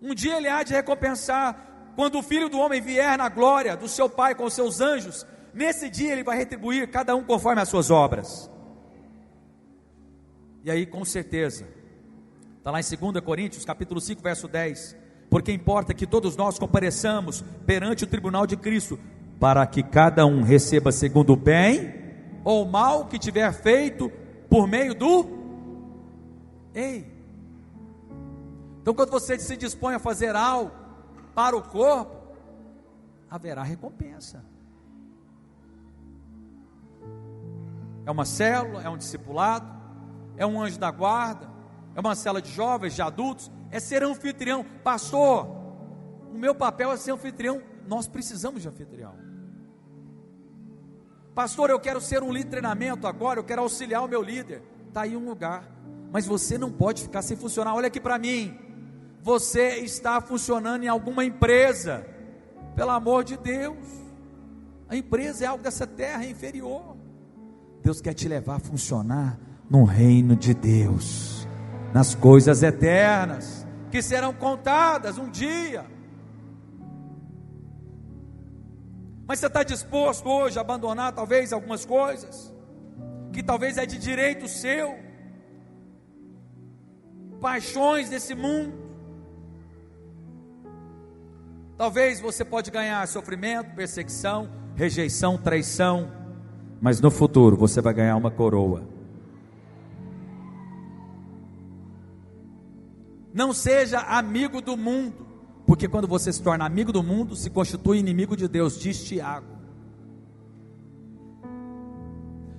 S1: Um dia Ele há de recompensar, quando o Filho do Homem vier na glória do seu Pai com os seus anjos. Nesse dia Ele vai retribuir cada um conforme as suas obras. E aí com certeza, está lá em 2 Coríntios capítulo 5 verso 10, porque importa que todos nós compareçamos perante o tribunal de Cristo, para que cada um receba segundo o bem ou o mal que tiver feito por meio do... Então quando você se dispõe a fazer algo para o corpo, haverá recompensa. É uma célula, é um discipulado, é um anjo da guarda, é uma célula de jovens, de adultos, é ser anfitrião. Pastor, o meu papel é ser anfitrião. Nós precisamos de anfitrião. Pastor, eu quero ser um líder de treinamento agora, eu quero auxiliar o meu líder. Está aí um lugar, mas você não pode ficar sem funcionar. Olha aqui para mim, você está funcionando em alguma empresa, pelo amor de Deus. A empresa é algo dessa terra, é inferior. Deus quer te levar a funcionar no reino de Deus, nas coisas eternas, que serão contadas um dia. Mas você está disposto hoje a abandonar talvez algumas coisas, que talvez é de direito seu, paixões desse mundo? Talvez você pode ganhar sofrimento, perseguição, rejeição, traição, mas no futuro você vai ganhar uma coroa. Não seja amigo do mundo, porque quando você se torna amigo do mundo, se constitui inimigo de Deus, diz Tiago.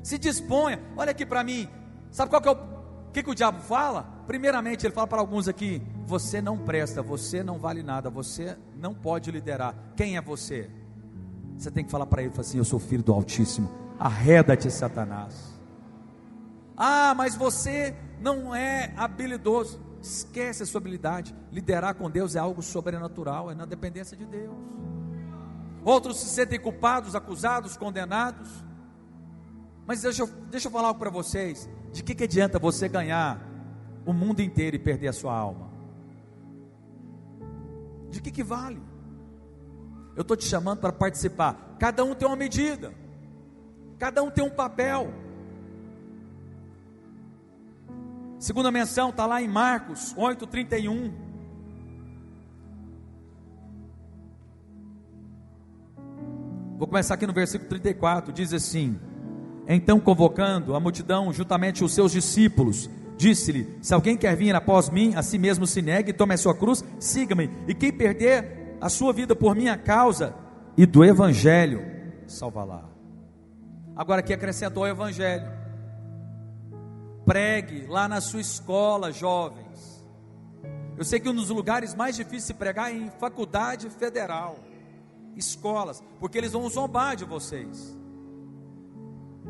S1: Se disponha, olha aqui para mim, sabe qual que é que o diabo fala? Primeiramente ele fala para alguns aqui: você não presta, você não vale nada, você não pode liderar. Quem é você? Você tem que falar para ele, assim: eu sou filho do Altíssimo, arreda-te, Satanás. Ah, mas você não é habilidoso. Esquece a sua habilidade. Liderar com Deus é algo sobrenatural, é na dependência de Deus. Outros se sentem culpados, acusados, condenados. Mas deixa eu falar algo para vocês. De que adianta você ganhar o mundo inteiro e perder a sua alma? De que vale? Eu estou te chamando para participar. Cada um tem uma medida, cada um tem um papel. Segunda menção está lá em Marcos 8:31. Vou começar aqui no versículo 34. Diz assim: então, convocando a multidão juntamente os seus discípulos, disse-lhe: se alguém quer vir após mim, a si mesmo se negue, tome a sua cruz, siga-me. E quem perder a sua vida por minha causa e do evangelho, salva-la. Agora aqui acrescentou o evangelho. Pregue lá na sua escola, jovens. Eu sei que um dos lugares mais difíceis de pregar é em faculdade federal, escolas, porque eles vão zombar de vocês.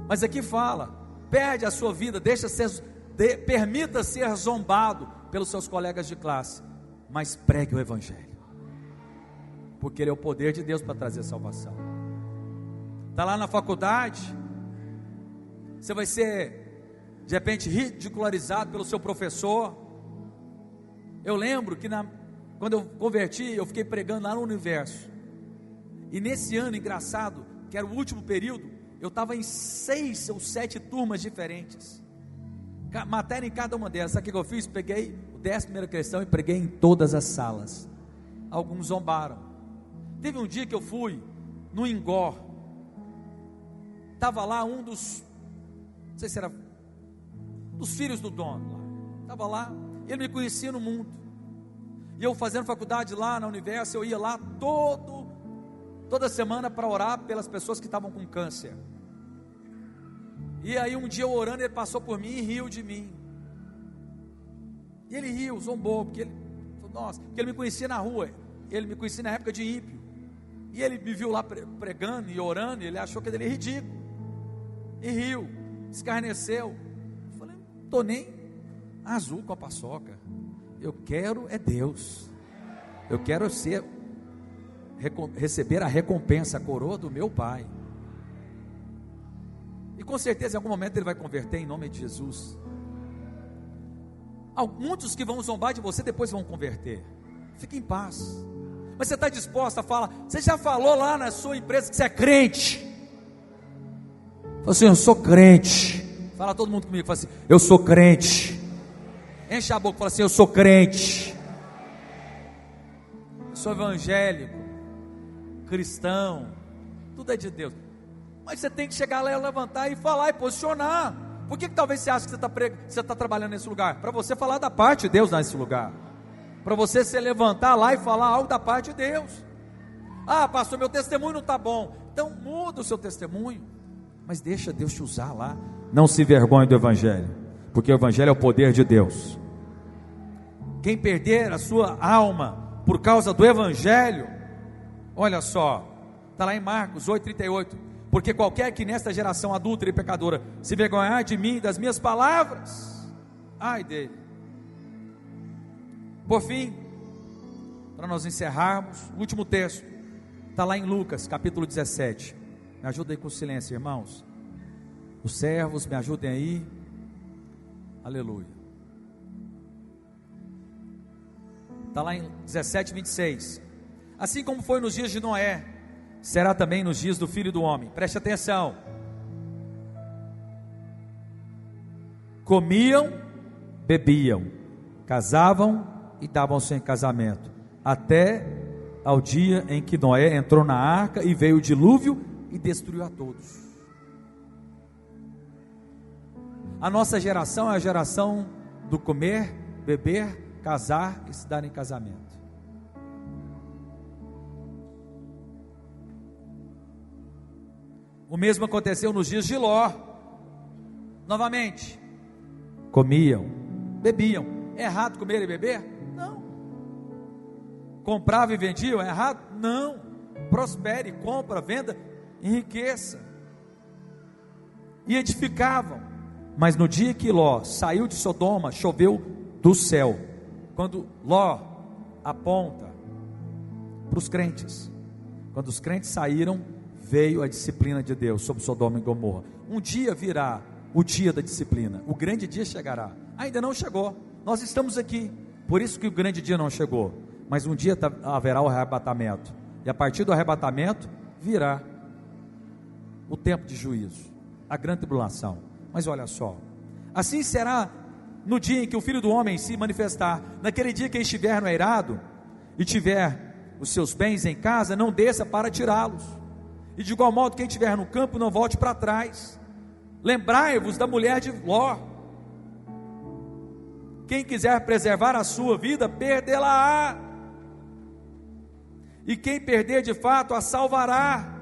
S1: Mas aqui fala: perde a sua vida, permita ser zombado pelos seus colegas de classe, mas pregue o evangelho, porque ele é o poder de Deus para trazer salvação. Está lá na faculdade, você vai ser de repente ridicularizado pelo seu professor. Eu lembro que quando eu converti, eu fiquei pregando lá no Universo, e nesse ano, engraçado, que era o último período, eu estava em 6 ou 7 turmas diferentes, matéria em cada uma delas. Sabe o que eu fiz? Peguei o 10ª questão e preguei em todas as salas. Alguns zombaram. Teve um dia que eu fui no Ingó, estava lá um dos, não sei se era dos filhos do dono, estava lá, ele me conhecia no mundo, e eu fazendo faculdade lá na Universo, eu ia lá toda semana para orar pelas pessoas que estavam com câncer. E aí um dia eu orando, ele passou por mim e riu de mim. E ele riu, zombou, porque ele me conhecia na rua, ele me conhecia na época de ímpio, e ele me viu lá pregando e orando, e ele achou que ele era ridículo, e riu, escarneceu. Eu falei: não estou nem azul com a paçoca, eu quero é Deus, eu quero receber a recompensa, a coroa do meu Pai. E com certeza em algum momento ele vai converter em nome de Jesus. Muitos que vão zombar de você depois vão converter. Fique em paz. Mas você está disposto a falar? Você já falou lá na sua empresa que você é crente? Fala assim: eu sou crente. Fala todo mundo comigo, fala assim: eu sou crente. Enche a boca, fala assim: eu sou crente, eu sou evangélico, cristão, tudo é de Deus. Mas você tem que chegar lá e levantar e falar e posicionar. Por que talvez você acha que você está trabalhando nesse lugar? Para você falar da parte de Deus nesse lugar, para você se levantar lá e falar algo da parte de Deus. Ah, pastor, meu testemunho não está bom. Então muda o seu testemunho, mas deixa Deus te usar lá. Não se envergonhe do evangelho, porque o evangelho é o poder de Deus. Quem perder a sua alma por causa do evangelho, olha só, está lá em Marcos 8:38, porque qualquer que nesta geração adúltera e pecadora se envergonhar de mim e das minhas palavras, ai dele. Por fim, para nós encerrarmos, o último texto está lá em Lucas capítulo 17. Me ajuda aí com o silêncio, irmãos. Os servos, me ajudem aí. Aleluia. Está lá em 17:26. Assim como foi nos dias de Noé, será também nos dias do Filho do Homem. Preste atenção. Comiam, bebiam, casavam e davam-se em casamento, até ao dia em que Noé entrou na arca e veio o dilúvio e destruiu a todos. A nossa geração é a geração do comer, beber, casar e se dar em casamento. O mesmo aconteceu nos dias de Ló. Novamente, comiam, bebiam. É errado comer e beber? Não. Compravam e vendiam? É errado? Não. Prospere, compra, venda, enriqueça. E edificavam. Mas no dia que Ló saiu de Sodoma, choveu do céu quando Ló aponta para os crentes, quando os crentes saíram, veio a disciplina de Deus sobre Sodoma e Gomorra. Um dia virá o dia da disciplina, o grande dia chegará. Ainda não chegou, nós estamos aqui, por isso que o grande dia não chegou, mas um dia haverá o arrebatamento, e a partir do arrebatamento virá o tempo de juízo, a grande tribulação. Mas olha só, assim será no dia em que o Filho do Homem se manifestar. Naquele dia, quem estiver no eirado e tiver os seus bens em casa, não desça para tirá-los, e de igual modo, quem estiver no campo, não volte para trás. Lembrai-vos da mulher de Ló. Quem quiser preservar a sua vida, perdê-la-á, e quem perder de fato, a salvará.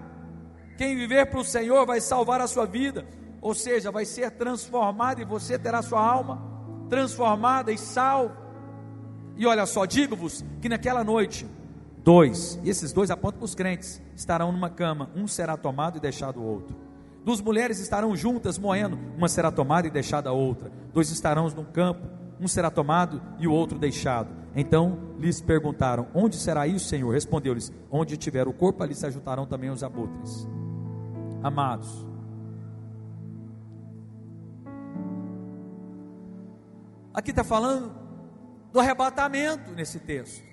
S1: Quem viver para o Senhor vai salvar a sua vida, ou seja, vai ser transformado, e você terá sua alma transformada e salva. E olha só, digo-vos que naquela noite, e esses dois apontam para os crentes, estarão numa cama, um será tomado e deixado o outro. Duas mulheres estarão juntas moendo, uma será tomada e deixada a outra. Dois estarão no campo, um será tomado e o outro deixado. Então lhes perguntaram: onde será isso, Senhor? Respondeu-lhes: onde tiver o corpo, ali se ajuntarão também os abutres. Amados, aqui está falando do arrebatamento nesse texto.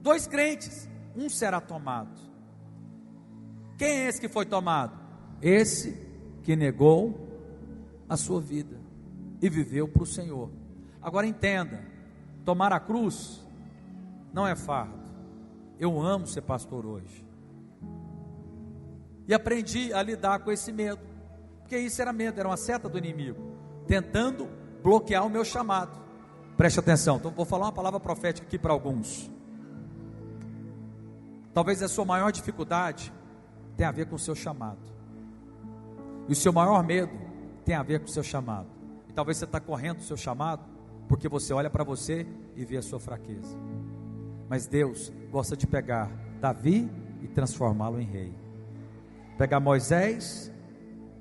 S1: Dois crentes, um será tomado. Quem é esse que foi tomado? Esse que negou a sua vida e viveu para o Senhor. Agora entenda, tomar a cruz não é fardo. Eu amo ser pastor hoje, e aprendi a lidar com esse medo, porque isso era medo, era uma seta do inimigo, tentando bloquear o meu chamado. Preste atenção, então vou falar uma palavra profética aqui para alguns. Talvez a sua maior dificuldade tenha a ver com o seu chamado, e o seu maior medo tem a ver com o seu chamado. E talvez você está correndo do seu chamado, porque você olha para você e vê a sua fraqueza. Mas Deus gosta de pegar Davi e transformá-lo em rei, pegar Moisés,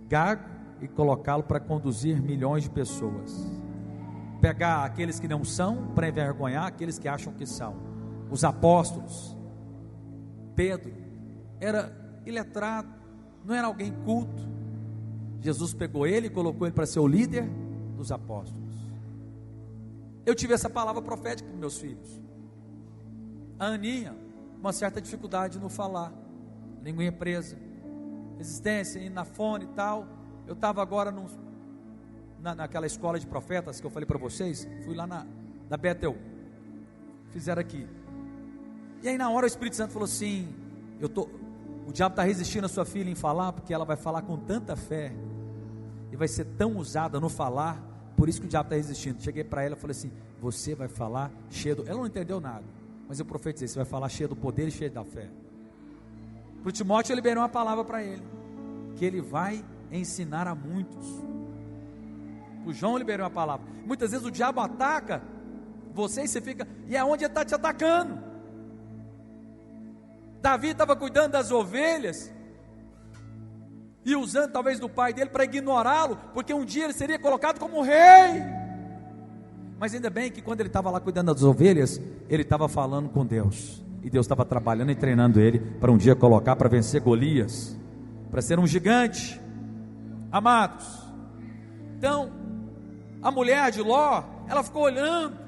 S1: gago, e colocá-lo para conduzir milhões de pessoas, pegar aqueles que não são para envergonhar aqueles que acham que são. Os apóstolos, Pedro era iletrado, não era alguém culto. Jesus pegou ele e colocou ele para ser o líder dos apóstolos. Eu tive essa palavra profética para meus filhos. A Aninha, uma certa dificuldade no falar, linguinha presa, resistência, indo na fone e tal. Eu estava agora naquela escola de profetas que eu falei para vocês. Fui lá na Bethel, fizeram aqui. E aí na hora o Espírito Santo falou assim: o diabo está resistindo a sua filha em falar, porque ela vai falar com tanta fé, e vai ser tão usada no falar, por isso que o diabo está resistindo. Cheguei para ela e falei assim: você vai falar cheio ela não entendeu nada, mas eu profetizei: você vai falar cheio do poder e cheio da fé. Para o Timóteo eu liberei uma palavra para ele, que ele vai ensinar a muitos. O João liberou uma palavra. Muitas vezes o diabo ataca você e você fica, e é onde ele está te atacando. Davi estava cuidando das ovelhas e usando talvez do pai dele para ignorá-lo, porque um dia ele seria colocado como rei. Mas ainda bem que quando ele estava lá cuidando das ovelhas, ele estava falando com Deus, e Deus estava trabalhando e treinando ele para um dia colocar para vencer Golias, para ser um gigante. Amados, então a mulher de Ló, ela ficou olhando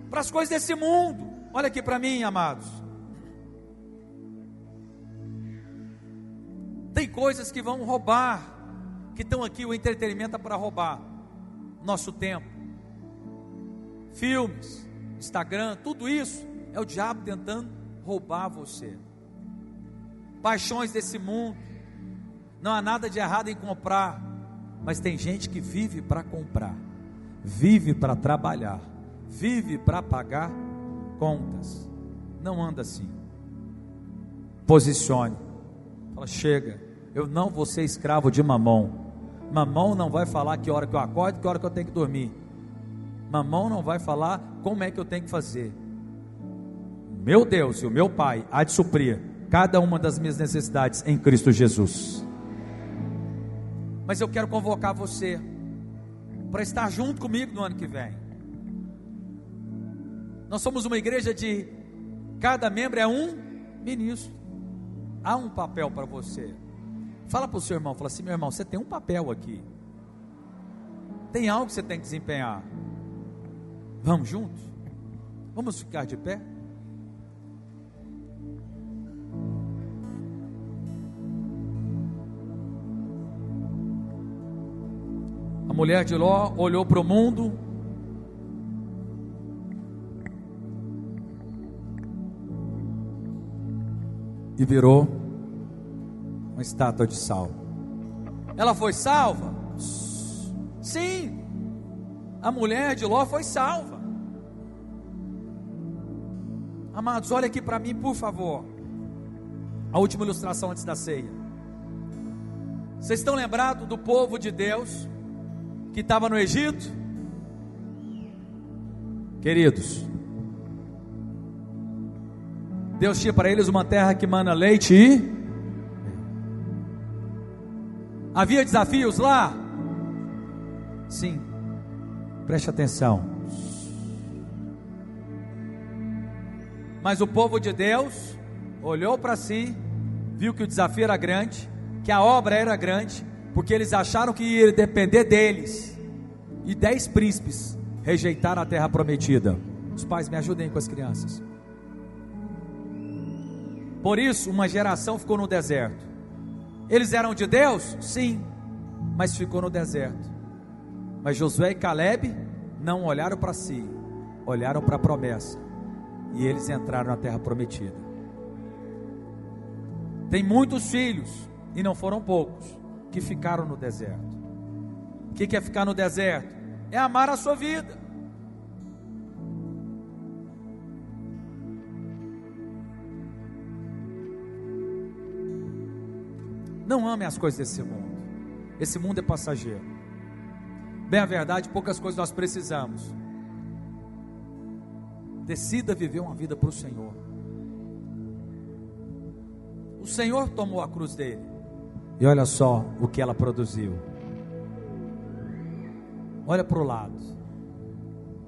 S1: para as coisas desse mundo. Olha aqui para mim, amados, tem coisas que vão roubar, que estão aqui, o entretenimento é para roubar nosso tempo. Filmes, Instagram, tudo isso é o diabo tentando roubar você. Paixões desse mundo. Não há nada de errado em comprar, mas tem gente que vive para comprar, vive para trabalhar, vive para pagar contas. Não anda assim. Posicione. Fala: chega, eu não vou ser escravo de mamão. Mamão não vai falar que hora que eu acordo, que hora que eu tenho que dormir. Mamão não vai falar como é que eu tenho que fazer. Meu Deus e o meu Pai há de suprir cada uma das minhas necessidades em Cristo Jesus. Mas eu quero convocar você para estar junto comigo no ano que vem. Nós somos uma igreja de cada membro é um ministro. Há um papel para você. Fala para o seu irmão, fala assim: meu irmão, você tem um papel aqui. Tem algo que você tem que desempenhar. Vamos juntos? Vamos ficar de pé? A mulher de Ló olhou para o mundo e virou uma estátua de sal. Ela foi salva? Sim, a mulher de Ló foi salva. Amados, olha aqui para mim, por favor. A última ilustração antes da ceia. Vocês estão lembrados do povo de Deus que estava no Egito? Queridos, Deus tinha para eles uma terra que mana leite e... Havia desafios lá? Sim. Preste atenção. Mas o povo de Deus olhou para si, viu que o desafio era grande, que a obra era grande, porque eles acharam que ia depender deles. E 10 príncipes rejeitaram a terra prometida. Os pais, me ajudem com as crianças. Por isso, uma geração ficou no deserto. Eles eram de Deus? Sim, mas ficou no deserto. Mas Josué e Caleb não olharam para si, olharam para a promessa, e eles entraram na terra prometida. Tem muitos filhos, e não foram poucos, que ficaram no deserto. O que é ficar no deserto? É amar a sua vida. Não ame as coisas desse mundo. Esse mundo é passageiro. Bem, a verdade, poucas coisas nós precisamos. Decida viver uma vida para o Senhor. O Senhor tomou a cruz dele. E olha só o que ela produziu. Olha para o lado.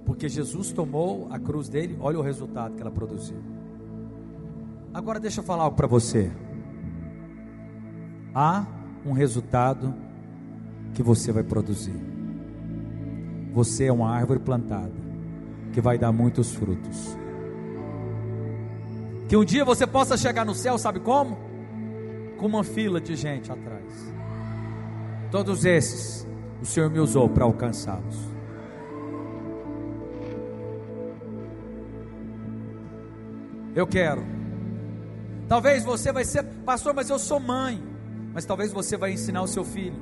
S1: Porque Jesus tomou a cruz dele. Olha o resultado que ela produziu. Agora deixa eu falar algo para você. Há um resultado que você vai produzir. Você é uma árvore plantada que vai dar muitos frutos. Que um dia você possa chegar no céu, sabe como? Com uma fila de gente atrás. Todos esses o Senhor me usou para alcançá-los. Eu quero. Talvez você vai ser pastor, mas eu sou mãe. Mas talvez você vai ensinar o seu filho,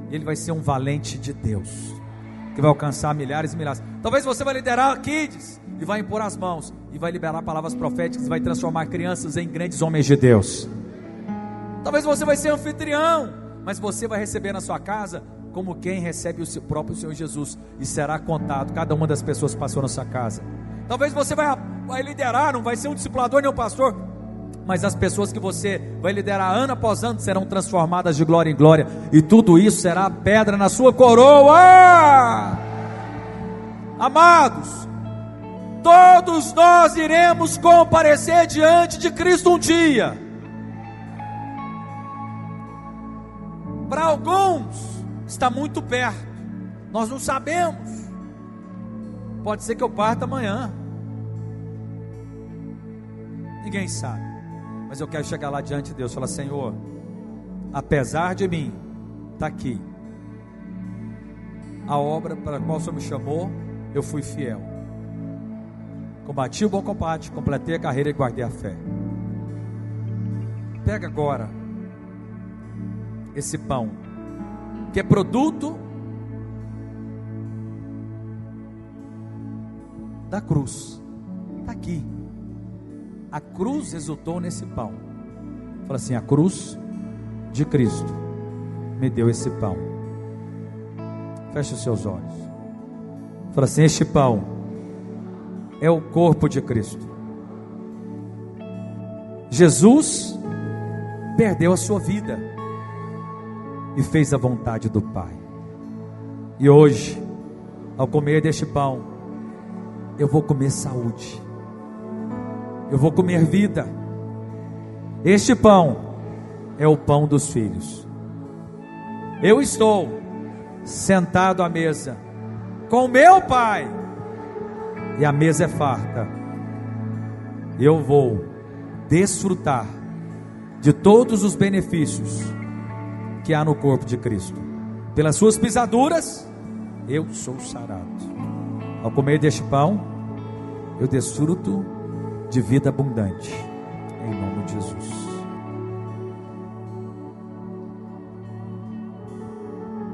S1: ele vai ser um valente de Deus, que vai alcançar milhares e milhares. Talvez você vai liderar kids, e vai impor as mãos, e vai liberar palavras proféticas, e vai transformar crianças em grandes homens de Deus. Talvez você vai ser anfitrião, mas você vai receber na sua casa, como quem recebe o seu próprio Senhor Jesus, e será contado cada uma das pessoas que passou na sua casa. Talvez você vai liderar, não vai ser um discipulador nem um pastor, mas as pessoas que você vai liderar ano após ano serão transformadas de glória em glória, e tudo isso será pedra na sua coroa. Amados, todos nós iremos comparecer diante de Cristo um dia. Para alguns está muito perto, nós não sabemos. Pode ser que eu parta amanhã, ninguém sabe. Mas eu quero chegar lá diante de Deus e falar: Senhor, apesar de mim, está aqui a obra para a qual o Senhor me chamou, eu fui fiel. Combati o bom combate, completei a carreira e guardei a fé. Pega agora esse pão, que é produto da cruz. Está aqui. A cruz resultou nesse pão. Fala assim: a cruz de Cristo me deu esse pão. Feche os seus olhos. Fala assim: este pão é o corpo de Cristo. Jesus perdeu a sua vida e fez a vontade do Pai. E hoje, ao comer deste pão, eu vou comer saúde. eu vou comer vida. Este pão é o pão dos filhos. Eu estou sentado à mesa com meu Pai, e a mesa é farta. Eu vou desfrutar de todos os benefícios que há no corpo de Cristo. Pelas suas pisaduras eu sou sarado. Ao comer deste pão, eu desfruto de vida abundante, em nome de Jesus.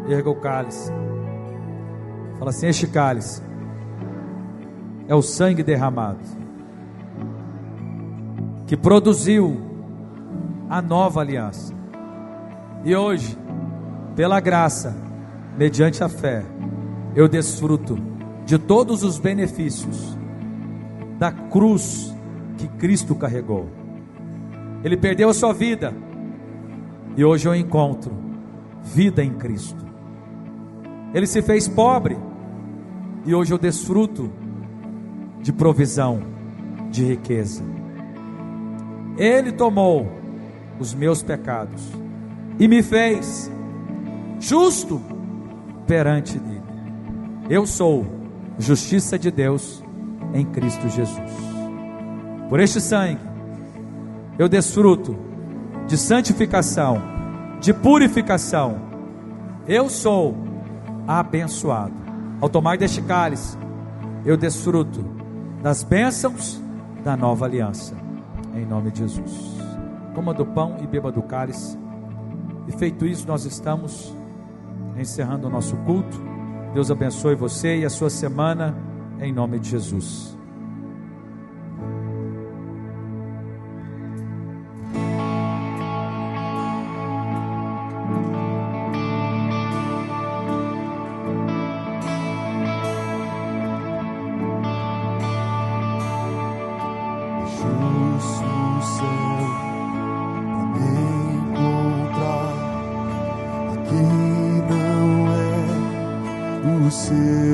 S1: Erga o cálice. Fala assim: este cálice é o sangue derramado que produziu a nova aliança. E hoje, pela graça, mediante a fé, eu desfruto de todos os benefícios da cruz que Cristo carregou. Ele perdeu a sua vida e hoje eu encontro vida em Cristo. Ele se fez pobre e hoje eu desfruto de provisão, de riqueza. Ele tomou os meus pecados e me fez justo perante Ele. Eu sou justiça de Deus em Cristo Jesus. Por este sangue eu desfruto de santificação, de purificação. Eu sou abençoado. Ao tomar deste cálice, eu desfruto das bênçãos da nova aliança, em nome de Jesus. Coma do pão e beba do cálice. E feito isso, nós estamos encerrando o nosso culto. Deus abençoe você e a sua semana, em nome de Jesus.
S2: Você